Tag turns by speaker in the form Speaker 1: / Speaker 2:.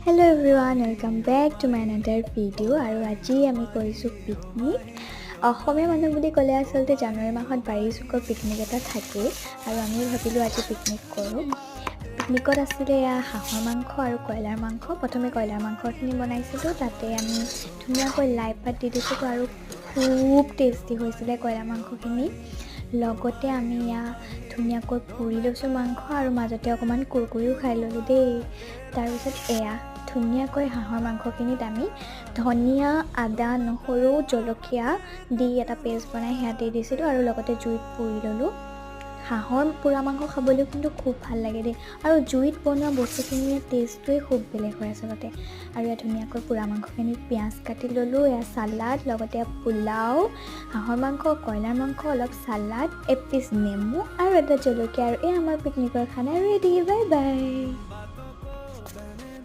Speaker 1: Hello everyone, welcome back to my another video. আৰু আজি আমি কৰিছো পিকনিক। অসমীয়া মানুহ বুলি ক'লে আসলতে জানুৱাৰী মাহত বাৰিচুকৰ পিকনিক এটা থাকে আৰু আমি ভাবিলো আজি পিকনিক কৰো। পিকনিকত আছিলে হাঁহৰ মাংস আৰু কয়লাৰ মাংস। প্ৰথমে কয়লাৰ মাংসখিনি বনাইছিলো, তাতে আমি ধুনীয়াকৈ লাই পাত দি দিছিলো আৰু খুব টেষ্টি হৈছিলে কয়লাৰ মাংসখিনি। লগতে আমি ধুনীয়াকৈ পুৰি লৈছোঁ মাংস আৰু মাজতে অকণমান কুৰকুৰিও খাই ল'লোঁ দেই। তাৰপিছত ধুনীয়াকৈ হাঁহৰ মাংসখিনিত আমি ধনিয়া, আদা, নহৰু, জলকীয়া দি এটা পেষ্ট বনাই সেয়া দি দিছিলোঁ আৰু লগতে জুইত পুৰি ল'লোঁ। হাঁহৰ পোৰা মাংস খাবলৈও কিন্তু খুব ভাল লাগে দেই, আৰু জুইত বনোৱা বস্তুখিনিৰ টেষ্টটোৱে খুব বেলেগ হয় আচলতে। আৰু ধুনীয়াকৈ পোৰা মাংসখিনিত পিঁয়াজ কাটি ল'লোঁ, চালাড, লগতে পোলাও, হাঁহৰ মাংস, কয়লাৰ মাংস, অলপ চালাড, এপিচ নেমু আৰু এটা জলকীয়া, আৰু আমাৰ পিকনিকৰ খানা ৰেডি। Bye bye.